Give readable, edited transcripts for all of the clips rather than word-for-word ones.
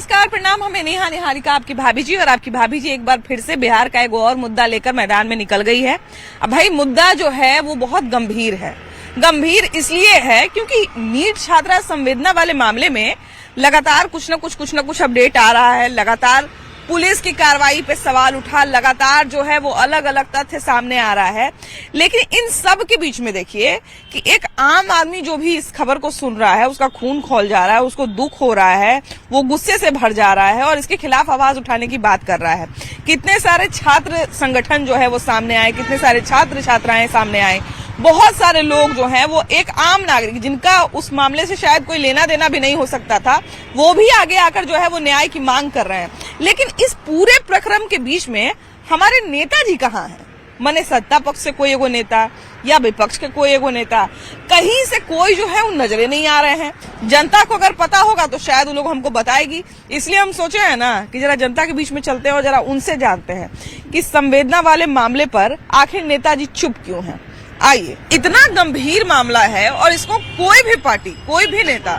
नमस्कार, प्रणाम। हमें नेहा निहारिका आपकी भाभी जी, और आपकी भाभी जी एक बार फिर से बिहार का एक और मुद्दा लेकर मैदान में निकल गई है। अब भाई मुद्दा जो है वो बहुत गंभीर है। गंभीर इसलिए है क्योंकि नीट छात्रा संवेदना वाले मामले में लगातार कुछ न कुछ अपडेट आ रहा है। लगातार पुलिस की कार्रवाई पे सवाल उठा, लगातार जो है वो अलग अलग तथ्य सामने आ रहा है। लेकिन इन सब के बीच में देखिए कि एक आम आदमी जो भी इस खबर को सुन रहा है, उसका खून खौल जा रहा है, उसको दुख हो रहा है, वो गुस्से से भर जा रहा है और इसके खिलाफ आवाज उठाने की बात कर रहा है। कितने सारे छात्र संगठन जो है वो सामने आए, कितने सारे छात्र छात्राएं सामने आए, बहुत सारे लोग जो हैं वो एक आम नागरिक जिनका उस मामले से शायद कोई लेना देना भी नहीं हो सकता था, वो भी आगे आकर जो है वो न्याय की मांग कर रहे हैं। लेकिन इस पूरे प्रक्रम के बीच में हमारे नेताजी कहाँ हैं? माने सत्ता पक्ष से कोई एगो नेता या विपक्ष के कोई एगो नेता, कहीं से कोई जो है वो नजरे नहीं आ रहे हैं। जनता को अगर पता होगा तो शायद वो लोग हमको बताएगी। इसलिए हम सोचे हैं ना कि जरा जनता के बीच में चलते हैं और जरा उनसे जानते हैं कि संवेदना वाले मामले पर आखिर नेताजी चुप क्यों हैं। आइए, इतना गंभीर मामला है और इसको कोई भी पार्टी, कोई भी नेता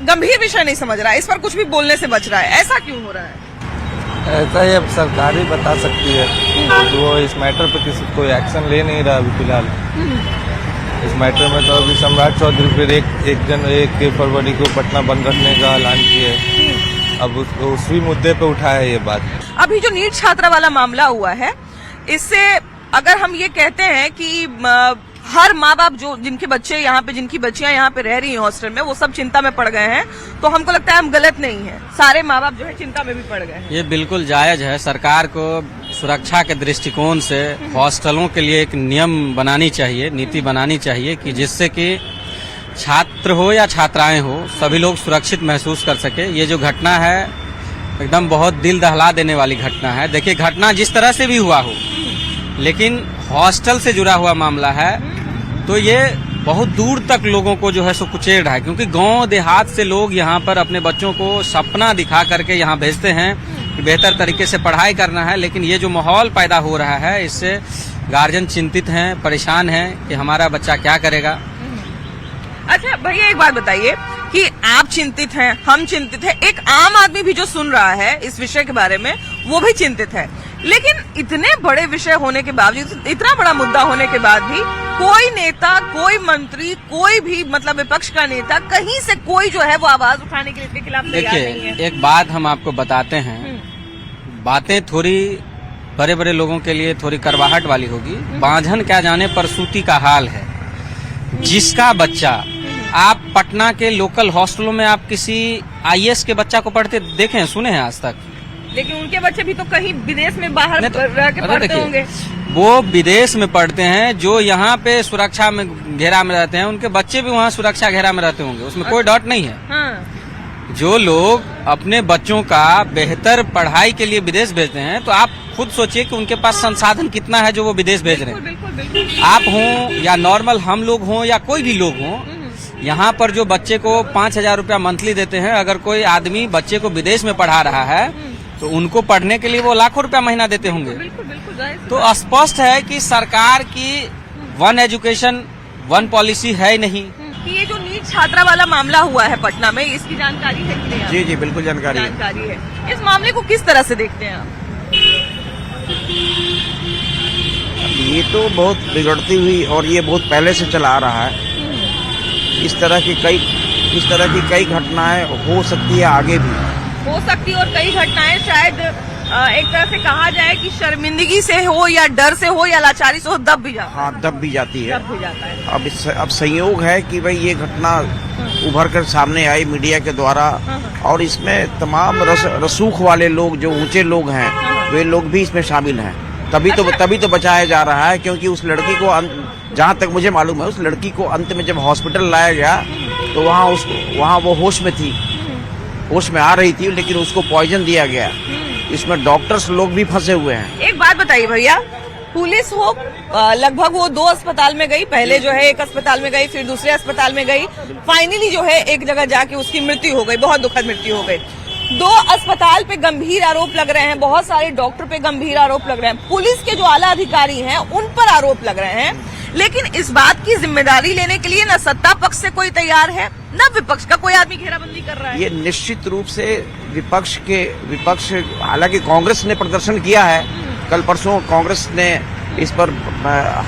गंभीर विषय नहीं समझ रहा है, इस पर कुछ भी बोलने से बच रहा है। ऐसा क्यों हो रहा है? ऐसा ही अब सरकार ही बता सकती है। तो वो इस मैटर पे किसी कोई एक्शन ले नहीं रहा अभी फिलहाल। इस मैटर में तो अभी सम्राट चौधरी फिर एक फरवरी को पटना बंद रखने का ऐलान किया है। अब उसी मुद्दे पे उठा है ये बात। अभी जो नीट छात्रा वाला मामला हुआ है, इससे अगर हम ये कहते हैं कि हर माँ बाप जो जिनके बच्चे यहाँ पे, जिनकी बच्चियां यहाँ पे रह रही हैं हॉस्टल में, वो सब चिंता में पड़ गए हैं, तो हमको लगता है हम गलत नहीं है। सारे माँ बाप जो है चिंता में भी पड़ गए हैं। ये बिल्कुल जायज है। सरकार को सुरक्षा के दृष्टिकोण से हॉस्टलों के लिए एक नियम बनानी चाहिए, नीति बनानी चाहिए कि जिससे कि छात्र हो या छात्राएं हो, सभी लोग सुरक्षित महसूस कर सके। ये जो घटना है एकदम बहुत दिल दहला देने वाली घटना है। देखिए, घटना जिस तरह से भी हुआ हो, लेकिन हॉस्टल से जुड़ा हुआ मामला है तो ये बहुत दूर तक लोगों को जो है सो कुचेड़ रहा है। क्योंकि गांव देहात से लोग यहाँ पर अपने बच्चों को सपना दिखा करके यहाँ भेजते हैं कि बेहतर तरीके से पढ़ाई करना है। लेकिन ये जो माहौल पैदा हो रहा है, इससे गार्जियन चिंतित हैं, परेशान हैं कि हमारा बच्चा क्या करेगा। अच्छा भैया, एक बात बताइए कि आप चिंतित हैं, हम चिंतित हैं, एक आम आदमी भी जो सुन रहा है इस विषय के बारे में वो भी चिंतित है। लेकिन इतने बड़े विषय होने के बावजूद, इतना बड़ा मुद्दा होने के बाद भी कोई नेता, कोई मंत्री, कोई भी मतलब विपक्ष का नेता, कहीं से कोई जो है वो आवाज उठाने के लिए इसके खिलाफ तैयार नहीं है। एक बात हम आपको बताते हैं, बातें थोड़ी बड़े बड़े लोगों के लिए थोड़ी करवाहट वाली होगी। बांझन क्या जाने परसूती का हाल है। जिसका बच्चा, आप पटना के लोकल हॉस्टलों में आप किसी IAS के बच्चा को पढ़ते देखे हैं, सुने हैं आज तक? लेकिन उनके बच्चे भी तो कहीं विदेश में बाहर रह के पढ़ते होंगे। वो विदेश में पढ़ते हैं, जो यहाँ पे सुरक्षा में घेरा में रहते हैं, उनके बच्चे भी वहाँ सुरक्षा घेरा में रहते होंगे, उसमें कोई डाउट नहीं है। हाँ। जो लोग अपने बच्चों का बेहतर पढ़ाई के लिए विदेश भेजते हैं, तो आप खुद सोचिए कि उनके पास संसाधन कितना है जो वो विदेश भेज रहे हैं। बिल्कुल। आप हों या नॉर्मल हम लोग हों या कोई भी लोग हों, यहाँ पर जो बच्चे को 5,000 रुपया मंथली देते हैं, अगर कोई आदमी बच्चे को विदेश में पढ़ा रहा है तो उनको पढ़ने के लिए वो लाखों रुपया महीना देते होंगे। बिल्कुल। तो स्पष्ट है कि सरकार की वन एजुकेशन वन पॉलिसी है नहीं। कि ये जो नीट छात्रा वाला मामला हुआ है पटना में, इसकी जानकारी है कि नहीं? जी बिल्कुल जानकारी है। इस मामले को किस तरह से देखते हैं आप? ये तो बहुत बिगड़ती हुई और ये बहुत पहले से चला आ रहा है। इस तरह की कई घटनाएं हो सकती है, आगे भी हो सकती है। और कई घटनाएं शायद एक तरह से कहा जाए कि शर्मिंदगी से हो या डर से हो या लाचारी से हो, दब भी जाता है। हाँ, दब भी जाती है। दब भी जाता है। अब संयोग है कि भाई ये घटना उभर कर सामने आई मीडिया के द्वारा, और इसमें तमाम रसूख वाले लोग, जो ऊंचे लोग हैं, वे लोग भी इसमें शामिल हैं। तभी तो बचाया जा रहा है, क्योंकि उस लड़की को, जहाँ तक मुझे मालूम है, उस लड़की को अंत में जब हॉस्पिटल लाया गया तो वहाँ वो होश में आ रही थी, लेकिन उसको पॉइजन दिया गया। इसमें डॉक्टर्स लोग भी फंसे हुए हैं। एक बात बताइए भैया, पुलिस हो लगभग वो 2 अस्पताल में गई, पहले जो है एक अस्पताल में गई, फिर दूसरे अस्पताल में गई, फाइनली जो है एक जगह जाके उसकी मृत्यु हो गई, बहुत दुखद मृत्यु हो गई। 2 अस्पताल पे गंभीर आरोप लग रहे हैं, बहुत सारे डॉक्टर पे गंभीर आरोप लग रहे हैं, पुलिस के जो आला अधिकारी हैं उन पर आरोप लग रहे हैं। लेकिन इस बात की जिम्मेदारी लेने के लिए न सत्ता पक्ष से कोई तैयार है, न विपक्ष का कोई आदमी घेराबंदी कर रहा है। ये निश्चित रूप से विपक्ष हालांकि कांग्रेस ने प्रदर्शन किया है, कल परसों कांग्रेस ने इस पर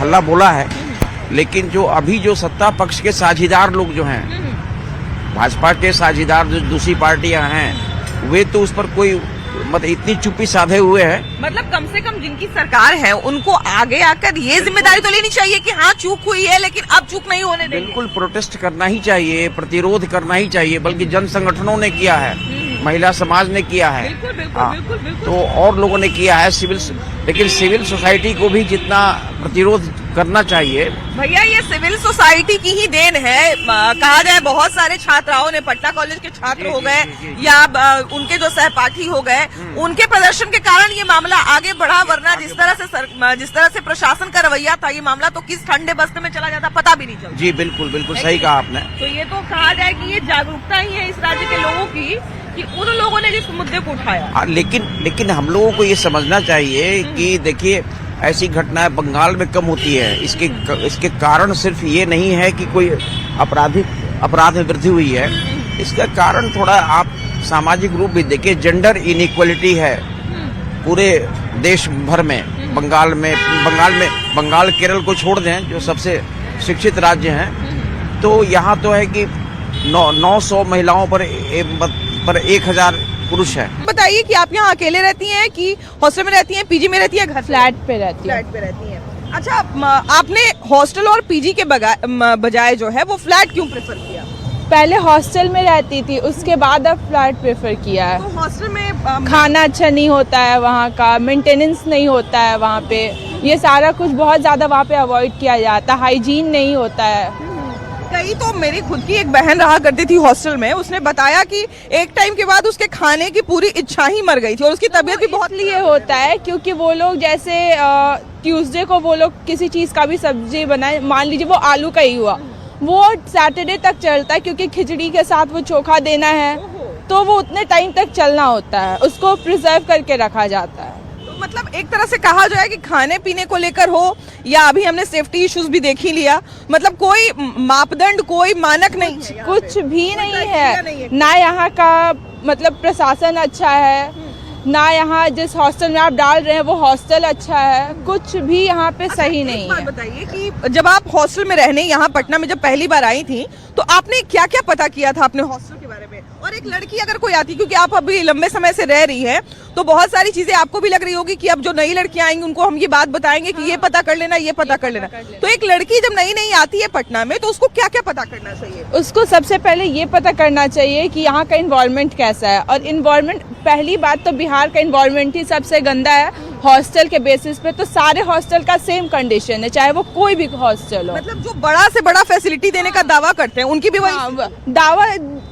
हल्ला बोला है, लेकिन जो अभी जो सत्ता पक्ष के साझीदार लोग जो हैं, भाजपा के साझीदार जो दूसरी पार्टियां हैं, वे तो उस पर कोई मतलब इतनी चुप्पी साधे हुए हैं। मतलब कम से कम जिनकी सरकार है उनको आगे आकर ये जिम्मेदारी तो लेनी चाहिए कि हाँ चूक हुई है, लेकिन अब चूक नहीं होने देंगे। बिल्कुल प्रोटेस्ट करना ही चाहिए, प्रतिरोध करना ही चाहिए, बल्कि जन संगठनों ने किया है, महिला समाज ने किया है, बिल्कुल, बिल्कुल, हाँ, बिल्कुल, बिल्कुल। तो और लोगों ने किया है, लेकिन सिविल सोसाइटी को भी जितना प्रतिरोध करना चाहिए। भैया ये सिविल सोसाइटी की ही देन है, कहा जाए बहुत सारे छात्राओं ने, पटना कॉलेज के छात्र हो गए या उनके जो सहपाठी हो गए, उनके प्रदर्शन के कारण ये मामला आगे बढ़ा, वरना जिस तरह से प्रशासन का रवैया था, ये मामला तो किस ठंडे बस्ते में चला जाता पता भी नहीं चलता। जी बिल्कुल बिल्कुल सही कहा आपने। तो ये तो कहा जाए कि ये जागरूकता ही है इस राज्य के लोगों की कि उन लोगों ने जिस मुद्दे को उठाया। लेकिन हम लोगों को ये समझना चाहिए कि देखिए ऐसी घटनाएं बंगाल में कम होती है। इसके कारण सिर्फ ये नहीं है कि कोई अपराध में वृद्धि हुई है, इसका कारण थोड़ा आप सामाजिक रूप भी देखिए, जेंडर इनइक्वालिटी है पूरे देश भर में। बंगाल केरल को छोड़ दें जो सबसे शिक्षित राज्य हैं, तो यहाँ तो है कि 900 महिलाओं पर 1000 पुरुष है। बताइए कि आप यहाँ अकेले रहती हैं कि हॉस्टल में रहती हैं, पीजी में रहती हैं, घर फ्लैट पे रहती है। फ्लैट पे रहती हैं। अच्छा, आपने हॉस्टल और पीजी के बजाय जो है वो फ्लैट क्यों प्रेफर किया? पहले हॉस्टल में रहती थी, उसके बाद अब फ्लैट प्रेफर किया है। तो हॉस्टल में खाना अच्छा नहीं होता है, वहाँ का मेंटेनेंस नहीं होता है, वहाँ पे ये सारा कुछ बहुत ज्यादा वहाँ पे अवॉइड किया जाता है, हाइजीन नहीं होता है। कई तो मेरी खुद की एक बहन रहा करती थी हॉस्टल में, उसने बताया कि एक टाइम के बाद उसके खाने की पूरी इच्छा ही मर गई थी और उसकी तबीयत भी बहुत इसलिए होता है क्योंकि वो लोग जैसे ट्यूसडे को वो लोग किसी चीज का भी सब्जी बनाए, मान लीजिए वो आलू का ही हुआ, वो सैटरडे तक चलता है क्योंकि खिचड़ी के साथ वो चोखा देना है, तो वो उतने टाइम तक चलना होता है, उसको प्रिजर्व करके रखा जाता है। मतलब एक तरह से कहा जाए कि खाने पीने को लेकर हो या अभी हमने सेफ्टी इश्यूज भी देख ही लिया, मतलब कोई मापदंड, कोई मानक नहीं है, कुछ भी नहीं है। ना यहाँ का मतलब प्रशासन अच्छा है, ना यहाँ जिस हॉस्टल में आप डाल रहे हैं वो हॉस्टल अच्छा है, कुछ भी यहाँ पे सही नहीं है। बताइए कि जब आप हॉस्टल में रहने यहाँ पटना में जब पहली बार आई थी तो आपने क्या क्या पता किया था अपने हॉस्टल के बारे में? और एक लड़की अगर कोई आती, क्योंकि आप अभी लंबे समय से रह रही हैं, तो बहुत सारी चीजें आपको भी लग रही होगी कि अब जो नई लड़कियां आएंगी उनको हम ये बात बताएंगे कि ये पता कर लेना, ये पता कर लेना। तो एक लड़की जब नई आती है पटना में तो उसको क्या क्या पता करना चाहिए? उसको सबसे पहले ये पता करना चाहिए कि यहाँ का इन्वायरमेंट कैसा है, और इन्वायरमेंट, पहली बात तो बिहार का इन्वायरमेंट ही सबसे गंदा है हॉस्टल के बेसिस पे। तो सारे हॉस्टल का सेम कंडीशन है, चाहे वो कोई भी हॉस्टल हो। मतलब जो बड़ा से बड़ा फैसिलिटी देने का दावा करते हैं उनकी भी दावा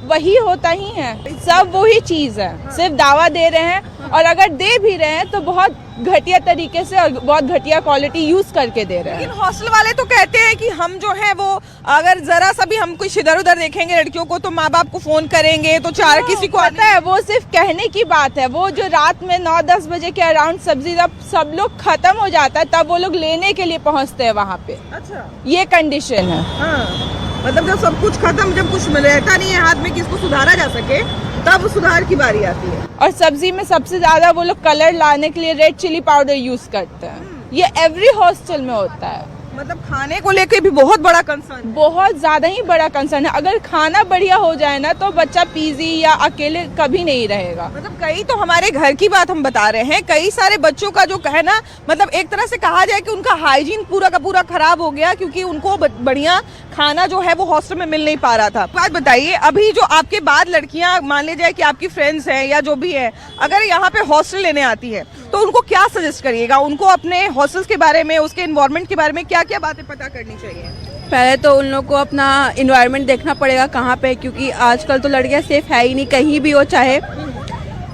वही होता ही है, सब वही चीज है, सिर्फ दावा दे रहे हैं, और अगर दे भी रहे हैं तो बहुत घटिया तरीके से और बहुत घटिया क्वालिटी यूज करके दे रहे हैं। लेकिन हॉस्टल वाले तो कहते हैं कि हम जो है वो अगर जरा सा भी हम कुछ इधर उधर देखेंगे लड़कियों को तो माँ बाप को फोन करेंगे, तो चार किसी को आता है, वो सिर्फ कहने की बात है। वो जो रात में 9-10 बजे के अराउंड सब्जी जब सब लोग खत्म हो जाता है तब वो लोग लेने के लिए पहुँचते हैं वहाँ पे। अच्छा, ये कंडीशन है। हाँ, मतलब जब सब कुछ खत्म, जब कुछ रहता नहीं है हाथ में कि इसको सुधारा जा सके, तब सुधार की बारी आती है। और सब्जी में सबसे ज्यादा वो लोग कलर लाने के लिए रेड चिली पाउडर यूज करते हैं। ये एवरी हॉस्टल में होता है। मतलब खाने को लेकर भी बहुत बड़ा कंसर्न, बहुत ज्यादा ही बड़ा कंसर्न है। अगर खाना बढ़िया हो जाए ना तो बच्चा पीजी या अकेले कभी नहीं रहेगा। मतलब कई तो हमारे घर की बात हम बता रहे हैं, कई सारे बच्चों का जो है ना, मतलब एक तरह से कहा जाए कि उनका हाइजीन पूरा का पूरा खराब हो गया क्योंकि उनको बढ़िया खाना जो है वो हॉस्टल में मिल नहीं पा रहा था। बात बताइए, अभी जो आपके बाद लड़कियां, मान ली जाए कि आपकी फ्रेंड्स हैं या जो भी है, अगर यहाँ पे हॉस्टल लेने आती है तो उनको क्या सजेस्ट करिएगा? उनको अपने हॉस्टल के बारे में, उसके एनवायरनमेंट के बारे में क्या क्या बातें पता करनी चाहिए? पहले तो उन लोग को अपना इन्वायरमेंट देखना पड़ेगा कहाँ पे, क्योंकि आजकल तो लड़कियां सेफ है ही नहीं, कहीं भी हो, चाहे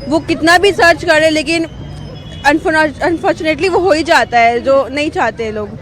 वो कितना भी सर्च करे, लेकिन अनफॉर्चुनेटली वो हो ही जाता है जो नहीं चाहते लोग।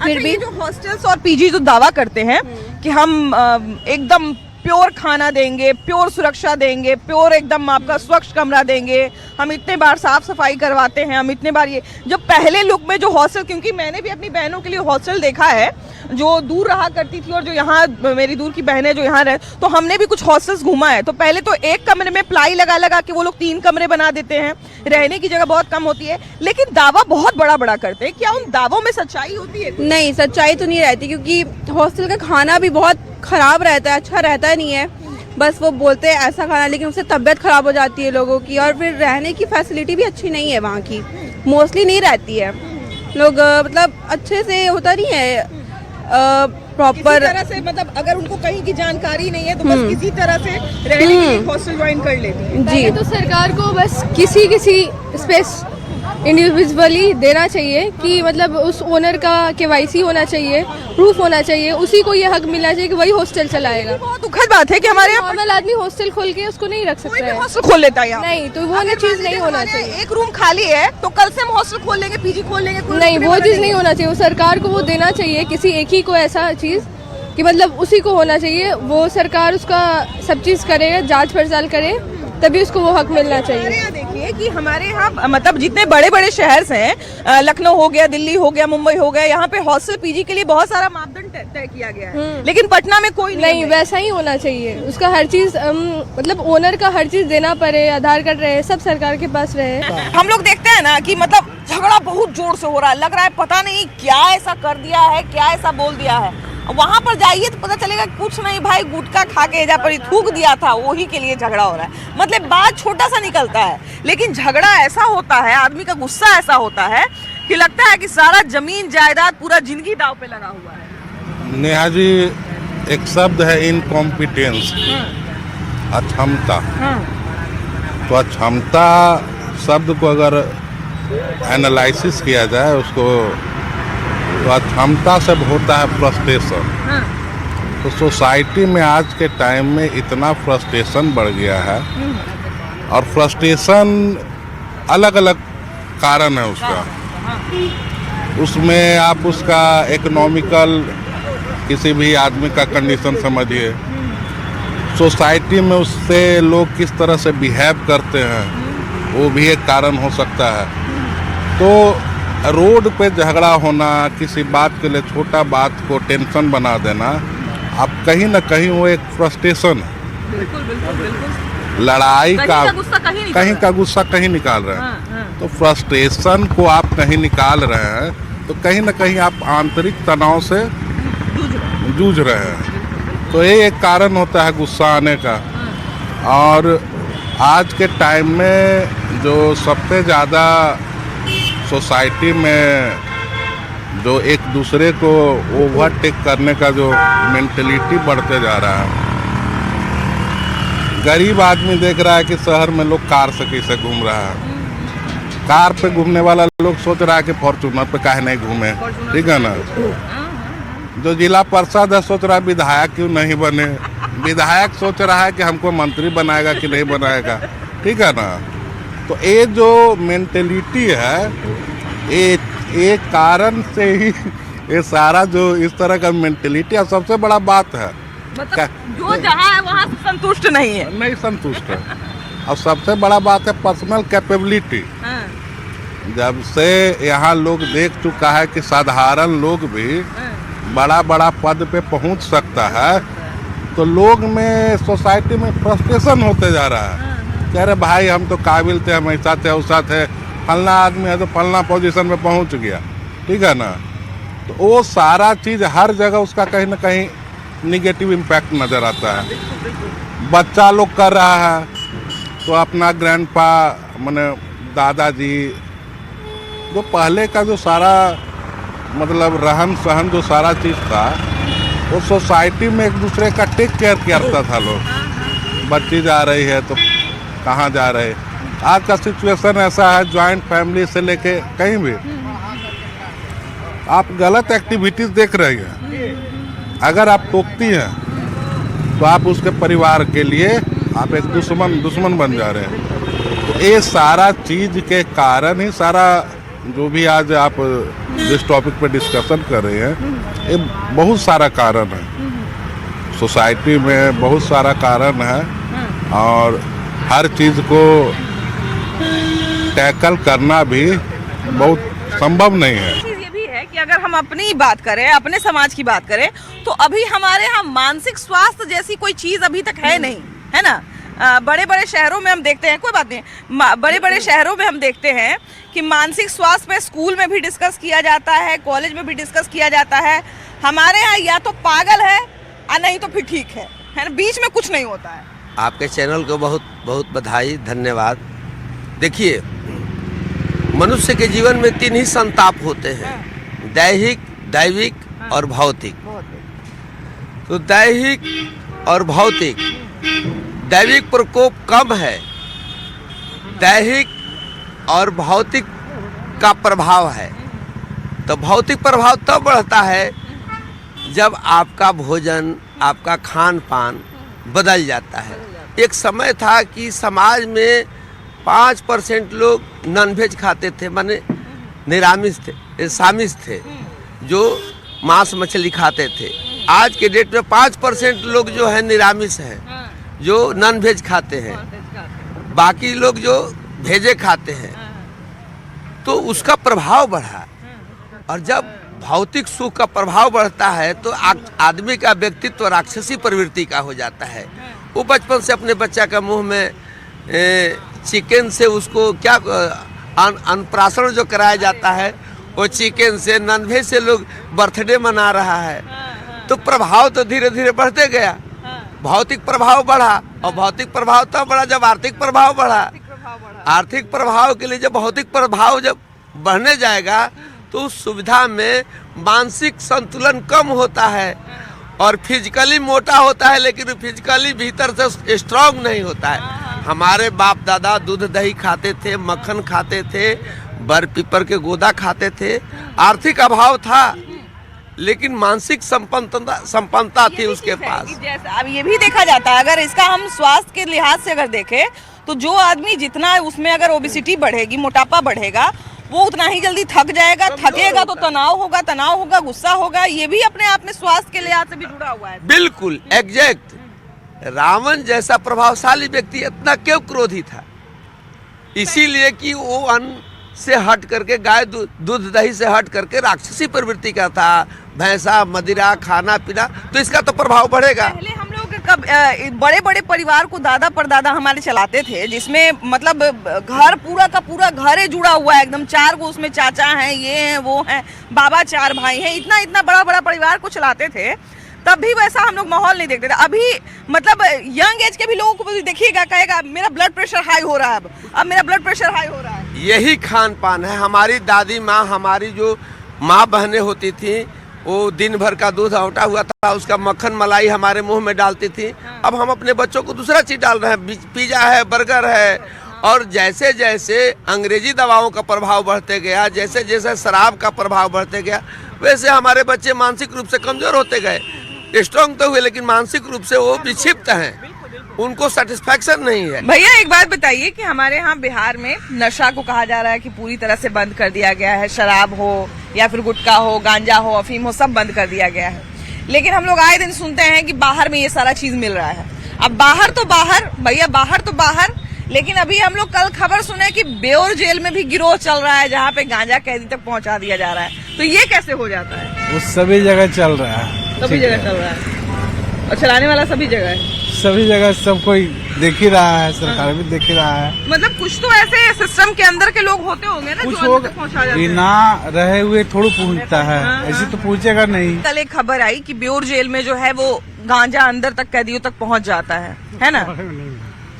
फिर भी जो हॉस्टल्स और पीजी जो दावा करते हैं कि हम एकदम प्योर खाना देंगे, प्योर सुरक्षा देंगे, प्योर एकदम आपका स्वच्छ कमरा देंगे, हम इतने बार साफ सफाई करवाते हैं, हम इतने बार ये जो पहले लुक में जो हॉस्टल, क्योंकि मैंने भी अपनी बहनों के लिए हॉस्टल देखा है जो दूर रहा करती थी और जो यहाँ मेरी दूर की बहनें जो यहाँ रहे, तो हमने भी कुछ हॉस्टल्स घूमा है। तो पहले तो एक कमरे में प्लाई लगा लगा के वो लोग 3 कमरे बना देते हैं, रहने की जगह बहुत कम होती है, लेकिन दावा बहुत बड़ा बड़ा करते हैं। क्या उन दावों में सच्चाई होती है? नहीं, सच्चाई तो नहीं रहती, क्योंकि हॉस्टल का खाना भी बहुत खराब रहता है, अच्छा रहता नहीं है। बस वो बोलते हैं ऐसा खाना, लेकिन उससे तबीयत खराब हो जाती है लोगों की, और फिर रहने की फैसिलिटी भी अच्छी नहीं है वहाँ की, मोस्टली नहीं रहती है। लोग मतलब अच्छे से होता नहीं है प्रॉपर तरह से, मतलब अगर उनको कहीं की जानकारी नहीं है तो बस किसी तरह से रहने के लिए हॉस्टल ज्वाइन कर लेती है। जी। तो सरकार को बस किसी स्पेस इंडिविजुअली देना चाहिए कि मतलब उस ओनर का केवाईसी होना चाहिए, प्रूफ होना चाहिए, उसी को ये हक मिलना चाहिए कि वही हॉस्टल चलाएगा। बहुत दुखद बात है कि हमारे यहाँ नॉर्मल आदमी हॉस्टल खोल के उसको नहीं रख कोई सकता भी है। हॉस्टल खोल लेता है यहाँ। नहीं, तो वो चीज नहीं होना चाहिए। एक रूम खाली है तो कल से हम हॉस्टल खोल लेंगे, पीजी खोल लेंगे, कोई नहीं, रुकने वो वाला चीज नहीं होना चाहिए। वो सरकार को वो देना चाहिए किसी एक ही को ऐसा चीज कि मतलब उसी को होना चाहिए। वो सरकार उसका सब चीज करे, जांच पड़ताल करे, तभी उसको वो हक मिलना हमारे चाहिए। यहाँ देखिए कि हमारे यहाँ मतलब जितने बड़े बड़े शहर हैं, लखनऊ हो गया, दिल्ली हो गया, मुंबई हो गया, यहाँ पे हॉस्टल पीजी के लिए बहुत सारा मापदंड तय किया गया है, लेकिन पटना में कोई नहीं, वैसा ही होना चाहिए। उसका हर चीज मतलब ओनर का हर चीज देना पड़े, आधार कार्ड रहे, सब सरकार के पास रहे। हम लोग देखते हैं ना कि मतलब झगड़ा बहुत जोर से हो रहा है, लग रहा है पता नहीं क्या ऐसा कर दिया है, क्या ऐसा बोल दिया है। वहां पर जाइए तो पता चलेगा कुछ नहीं भाई, गुटखा खा के एजा पर थूक दिया था, वही के लिए झगड़ा हो रहा है। मतलब बात छोटा सा निकलता है, लेकिन झगड़ा ऐसा होता है, आदमी का गुस्सा ऐसा होता है कि लगता है कि सारा जमीन जायदाद पूरा जिंदगी दाव पे लगा हुआ है। नेहा जी, एक शब्द है इनकॉम्पिटेंस, अक्षमता। तो अक्षमता शब्द को अगर एनालिसिस किया जाए उसको, तो अक्षमता से होता है फ्रस्ट्रेशन। तो सोसाइटी में आज के टाइम में इतना फ्रस्ट्रेशन बढ़ गया है, और फ्रस्ट्रेशन अलग अलग कारण है उसका। उसमें आप उसका इकोनॉमिकल किसी भी आदमी का कंडीशन समझिए, सोसाइटी में उससे लोग किस तरह से बिहेव करते हैं वो भी एक कारण हो सकता है। तो रोड पे झगड़ा होना, किसी बात के लिए छोटा बात को टेंशन बना देना, अब कहीं ना कहीं वो एक फ्रस्ट्रेशन है। लड़ाई का कहीं का गुस्सा कहीं निकाल रहे हैं। तो फ्रस्ट्रेशन को आप कहीं निकाल रहे हैं, तो कहीं ना कहीं आप आंतरिक तनाव से जूझ रहे हैं। तो ये एक कारण होता है गुस्सा आने का। और आज के टाइम में जो सबसे ज़्यादा सोसाइटी में जो एक दूसरे को ओवरटेक करने का जो मेंटलिटी बढ़ते जा रहा है, गरीब आदमी देख रहा है कि शहर में लोग कार से कैसे घूम रहा है, कार पे घूमने वाला लोग सोच रहा है कि फॉर्चूनर पे काहे नहीं घूमे, ठीक है ना। जो जिला परिषद है सोच रहा है विधायक क्यों नहीं बने, विधायक सोच रहा है कि हमको मंत्री बनाएगा कि नहीं बनाएगा, ठीक है ना। तो ये जो मेंटेलिटी है, ये कारण से ही ये सारा जो इस तरह का मेंटेलिटी है, सबसे बड़ा बात है मतलब जो जहाँ है वहाँ से संतुष्ट नहीं है, नहीं संतुष्ट है। और सबसे बड़ा बात है पर्सनल कैपेबिलिटी। जब से यहाँ लोग देख चुका है कि साधारण लोग भी बड़ा बड़ा पद पे पहुँच सकता है, तो लोग में सोसाइटी में फ्रस्ट्रेशन होते जा रहा है। कह रहे भाई हम तो काबिल थे, हम ऐसा थे वैसा थे, फलना आदमी है तो फलना पोजीशन में पहुंच गया, ठीक है ना। तो वो सारा चीज़ हर जगह उसका कहीं ना कहीं निगेटिव इम्पैक्ट नज़र आता है। बच्चा लोग कर रहा है तो अपना ग्रैंडपा माने दादाजी, जो पहले का जो सारा मतलब रहन सहन जो सारा चीज़ था, वो सोसाइटी में एक दूसरे का टेक केयर करता था लोग। बच्ची जा रही है तो कहाँ जा रहे। आज का सिचुएशन ऐसा है, जॉइंट फैमिली से लेके कहीं भी आप गलत एक्टिविटीज देख रही हैं, अगर आप टोकती हैं तो आप उसके परिवार के लिए आप एक दुश्मन बन जा रहे हैं। तो ये सारा चीज के कारण ही सारा जो भी आज आप जिस टॉपिक पे डिस्कशन कर रहे हैं, ये बहुत सारा कारण है। सोसाइटी में बहुत सारा कारण है और हर चीज़ को टैकल करना भी बहुत संभव नहीं है। चीज ये भी है कि अगर हम अपनी बात करें, अपने समाज की बात करें, तो अभी हमारे यहाँ मानसिक स्वास्थ्य जैसी कोई चीज अभी तक है नहीं, है ना। बड़े बड़े शहरों में हम देखते हैं, कोई बात नहीं, बड़े बड़े शहरों में हम देखते हैं कि मानसिक स्वास्थ्य पे स्कूल में भी डिस्कस किया जाता है, कॉलेज में भी डिस्कस किया जाता है। हमारे यहाँ या तो पागल है और नहीं तो फिर ठीक है ना, बीच में कुछ नहीं होता है। आपके चैनल को बहुत बहुत बधाई, धन्यवाद। देखिए, मनुष्य के जीवन में 3 ही संताप होते हैं, दैहिक, दैविक और भौतिक। तो दैहिक और भौतिक, दैविक प्रकोप कम है, दैहिक और भौतिक का प्रभाव है। तो भौतिक प्रभाव तब बढ़ता है जब आपका भोजन, आपका खान पान बदल जाता है। एक समय था कि समाज में 5% लोग नॉनवेज खाते थे, माने निरामिष थे, सामिष थे, जो मांस मछली खाते थे। आज के डेट में 5% लोग जो है निरामिष हैं, जो नॉनवेज खाते हैं, बाकी लोग जो भेजे खाते हैं। तो उसका प्रभाव बढ़ा, और जब भौतिक सुख का प्रभाव बढ़ता है तो आदमी का व्यक्तित्व राक्षसी प्रवृत्ति का हो जाता है। वो बचपन से अपने बच्चा का मुंह में चिकन से उसको क्या अन्नप्राशन जो कराया जाता है, वो चिकन से, नॉनवेज से लोग बर्थडे मना रहा है। तो प्रभाव तो धीरे धीरे बढ़ते गया, भौतिक प्रभाव बढ़ा, और भौतिक प्रभाव तब बढ़ा जब आर्थिक प्रभाव बढ़ा। आर्थिक प्रभाव के लिए जब भौतिक प्रभाव जब बढ़ने जाएगा तो उस सुविधा में मानसिक संतुलन कम होता है, और फिजिकली मोटा होता है, लेकिन फिजिकली भीतर से स्ट्रांग नहीं होता है। हमारे बाप दादा दूध दही खाते थे, मक्खन खाते थे, बर पीपर के गोदा खाते थे। आर्थिक अभाव था, लेकिन मानसिक संपन्नता थी उसके पास। अब ये भी देखा जाता है, अगर इसका हम स्वास्थ्य के लिहाज से अगर देखें तो जो आदमी जितना उसमें अगर ओबेसिटी बढ़ेगी, मोटापा बढ़ेगा, वो उतना ही जल्दी थक जाएगा, थकेगा तो तनाव होगा, गुस्सा होगा। ये भी अपने आप में स्वास्थ्य के लिहाज से भी जुड़ा हुआ है। बिल्कुल एग्जैक्ट। रावण जैसा प्रभावशाली व्यक्ति इतना क्यों क्रोधी था? इसीलिए कि वो अन्न से हट करके, गाय दूध दही से हट करके राक्षसी प्रवृत्ति का था। भैंसा, मदिरा, खाना पीना, तो इसका तो प्रभाव बढ़ेगा। पहले हम लोग बड़े बड़े परिवार को दादा परदादा हमारे चलाते थे, जिसमें मतलब घर पूरा का पूरा घर है जुड़ा हुआ है एकदम। 4 को उसमें चाचा हैं, ये हैं, वो हैं, बाबा 4 भाई हैं, इतना इतना बड़ा बड़ा परिवार को चलाते थे। तब भी वैसा हम लोग माहौल नहीं देखते थे। अभी मतलब यंग एज के भी लोगों को देखिएगा, कहेगा मेरा ब्लड प्रेशर हाई हो रहा है, अब मेरा ब्लड प्रेशर हाई हो रहा है। यही खान पान है। हमारी दादी माँ, हमारी जो माँ बहनें होती थी, वो दिन भर का दूध औटा हुआ था, उसका मक्खन मलाई हमारे मुंह में डालती थी। अब हम अपने बच्चों को दूसरा चीज डाल रहे हैं, पिज्जा है, बर्गर है। और जैसे जैसे अंग्रेजी दवाओं का प्रभाव बढ़ते गया, जैसे जैसे शराब का प्रभाव बढ़ते गया, वैसे हमारे बच्चे मानसिक रूप से कमजोर होते गए। स्ट्रॉन्ग तो हुए, लेकिन मानसिक रूप से वो विक्षिप्त हैं, उनको सेटिस्फैक्शन नहीं है। भैया एक बात बताइए कि हमारे यहाँ बिहार में नशा को कहा जा रहा है कि पूरी तरह से बंद कर दिया गया है। शराब हो या फिर गुटखा हो, गांजा हो, अफीम हो, सब बंद कर दिया गया है। लेकिन हम लोग आए दिन सुनते हैं कि बाहर में ये सारा चीज मिल रहा है। अब बाहर तो बाहर भैया, बाहर तो बाहर, लेकिन अभी हम लोग कल खबर सुने कि बेउर जेल में भी गिरोह चल रहा है, जहाँ पे गांजा कैदी तक पहुँचा दिया जा रहा है। तो ये कैसे हो जाता है? वो सभी जगह चल रहा है, सभी जगह चल रहा है, और चलाने वाला सभी जगह है। सभी जगह सब कोई देख ही रहा है, सरकार भी देख ही रहा है। मतलब कुछ तो ऐसे सिस्टम के अंदर के लोग होते होंगे ना, कुछ जो अंदर तक पहुंचा जाते हैं। बिना रहे हुए थोड़ा पहुंचता है, ऐसे तो पहुंचेगा नहीं। कल एक खबर आई कि बेउर जेल में जो है वो गांजा अंदर तक कैदियों तक पहुंच जाता है ना।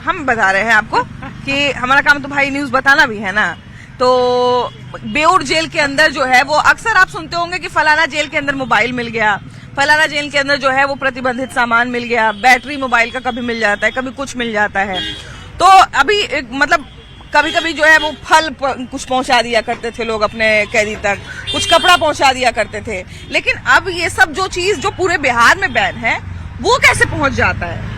हम बता रहे हैं आपको कि हमारा काम तो भाई न्यूज बताना भी है ना। तो बेउर जेल के अंदर जो है वो अक्सर आप सुनते होंगे कि फलाना जेल के अंदर मोबाइल मिल गया, फलाना जेल के अंदर जो है वो प्रतिबंधित सामान मिल गया, बैटरी मोबाइल का कभी मिल जाता है, कभी कुछ मिल जाता है। तो अभी मतलब कभी कभी जो है वो फल कुछ पहुंचा दिया करते थे लोग अपने कैदी तक, कुछ कपड़ा पहुंचा दिया करते थे। लेकिन अब ये सब जो चीज जो पूरे बिहार में बैन है, वो कैसे पहुंच जाता है?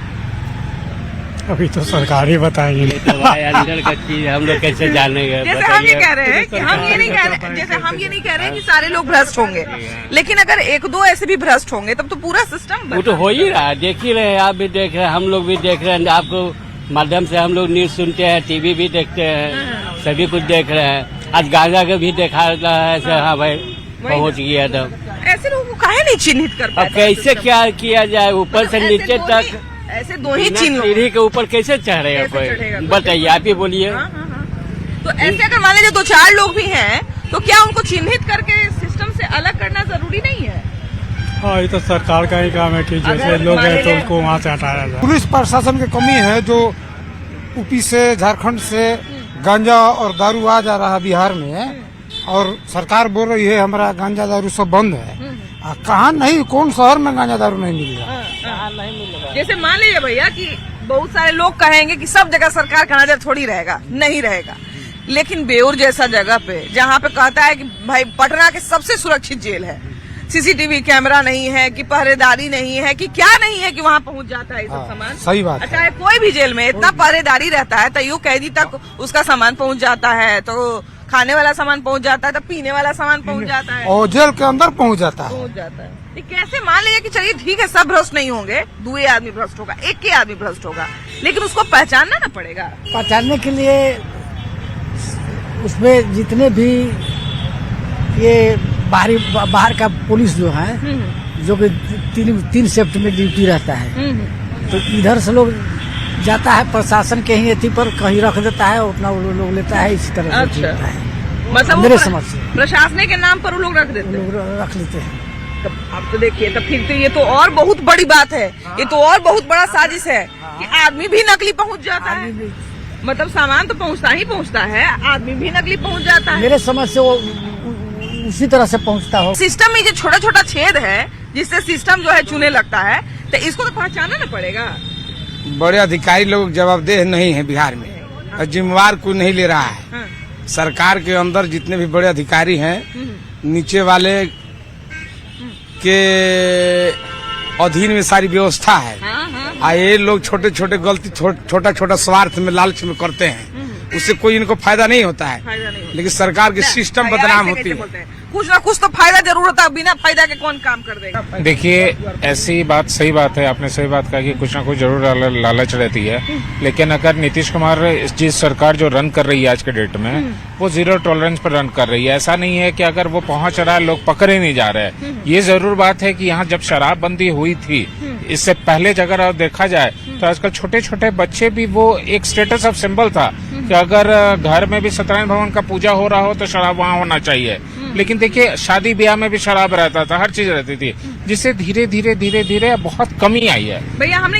अभी तो सरकार ही बताएंगे। अंदर का चीज हम लोग कैसे जानेंगे? जैसे हम ये कह रहे हैं कि हम ये नहीं कह रहे, जैसे हम ये नहीं कह रहे हैं कि सारे लोग भ्रष्ट होंगे, लेकिन अगर एक दो ऐसे भी भ्रष्ट होंगे तब तो पूरा सिस्टम वो तो हो ही रहा है, देख ही रहे हैं, आप भी देख रहे हैं, हम लोग भी देख रहे हैं, आपको माध्यम से हम लोग न्यूज सुनते हैं, टीवी भी देखते हैं, सभी कुछ देख रहे हैं। आज गांजा का भी देखा रहा है ऐसे, हाँ भाई पहुंच गया था। ऐसे लोगों को काहे नहीं चिन्हित कर अब पाते? कैसे क्या किया जाए, ऊपर से नीचे तक ऐसे दो ही चिन्ह सीढ़ी के ऊपर कैसे चढ़ेगा कैसे चढ़ेगा कोई? कोई? बताइए, आप ही बोलिए। तो ऐसे अगर मान लीजिए 2-4 लोग भी हैं तो क्या उनको चिन्हित करके सिस्टम से अलग करना जरूरी नहीं है? हाँ, ये तो सरकार का ही काम है कि जैसे अगर लोग हैं तो हमारे- उनको वहाँ से हटाया जाए। पुलिस प्रशासन की कमी है, जो यूपी से झारखंड से गांजा और दारू आ जा रहा है बिहार में, और सरकार बोल रही है हमारा गांजा दारू सब बंद है। कहाँ नहीं, कौन शहर में गांजा दारू नहीं मिल रहा? जैसे मान लीजिए भैया कि बहुत सारे लोग कहेंगे कि सब जगह सरकार का नजर थोड़ी रहेगा, नहीं रहेगा, लेकिन बेउर जैसा जगह पे जहाँ पे कहता है कि भाई पटना के सबसे सुरक्षित जेल है, सीसीटीवी कैमरा नहीं है, कि पहरेदारी नहीं है, कि क्या नहीं है, कि वहाँ पहुँच जाता है ये सब सामान। सही बात है। अच्छा, कोई भी जेल में इतना पहरेदारी रहता है तो यूँ कैदी तक उसका सामान पहुँच जाता है, तो खाने वाला सामान पहुँच जाता है, तो पीने वाला सामान पहुँच जाता है, और जेल के अंदर पहुंच जाता है। पहुँच जाता है। ये कैसे मान लीजिए कि चलिए ठीक है, सब भ्रष्ट नहीं होंगे, 2 आदमी भ्रष्ट होगा, 1 आदमी भ्रष्ट होगा, लेकिन उसको पहचानना ना पड़ेगा। पहचानने के लिए उसमें जितने भी ये बाहर का पुलिस जो है, जो कि 3 शिफ्ट में ड्यूटी रहता है, तो इधर से लोग जाता है प्रशासन के ही एथी पर कहीं रख देता है, अपना वो लोग लेता है, इसी तरह से अच्छा। होता है। मतलब मेरे समझ से प्रशासनिक के नाम पर वो लोग रख देते हैं। लोग रख लेते हैं। तब अब तो देखिए, तब फिर तो ये तो और बहुत बड़ी बात है, ये तो और बहुत बड़ा साजिश है कि आदमी भी नकली पहुंच जाता है। मतलब सामान तो पहुंचता ही पहुंचता है, आदमी भी नकली पहुंच जाता है। मेरे समझ से वो उसी तरह से पहुंचता हो। सिस्टम में जो छोटा छोटा छेद है जिससे सिस्टम जो है चुने लगता है, तो इसको तो पहचानना ना पड़ेगा। बड़े अधिकारी लोग जवाबदेह नहीं है बिहार में, और जिम्मेवार कोई नहीं ले रहा है। सरकार के अंदर जितने भी बड़े अधिकारी हैं, नीचे वाले के अधीन में सारी व्यवस्था है। ये लोग छोटे छोटे गलती छोटा छोटा स्वार्थ में लालच में करते हैं, उससे कोई इनको फायदा नहीं होता है, लेकिन सरकार की सिस्टम बदनाम होती है। कुछ ना कुछ तो फायदा जरूर होता है, बिना फायदा के कौन काम कर देगा। देखिए, ऐसी बात सही बात है, आपने सही बात कहा कि कुछ ना कुछ जरूर लालच रहती है, लेकिन अगर नीतीश कुमार जिस सरकार जो रन कर रही है आज के डेट में, वो 0 टॉलरेंस पर रन कर रही है। ऐसा नहीं है कि अगर वो पहुंच रहा है लोग पकड़े नहीं जा रहे। ये जरूर बात है कि यहाँ जब शराबबंदी हुई थी, इससे पहले अगर देखा जाए तो आजकल छोटे छोटे बच्चे भी, वो एक स्टेटस ऑफ सिंबल था कि अगर घर में भी सत्यनारायण भगवान का पूजा हो रहा हो तो शराब वहाँ होना चाहिए। लेकिन देखिए, शादी ब्याह में भी शराब रहता था, हर चीज रहती थी, जिससे धीरे धीरे बहुत कमी आई है। भैया हमने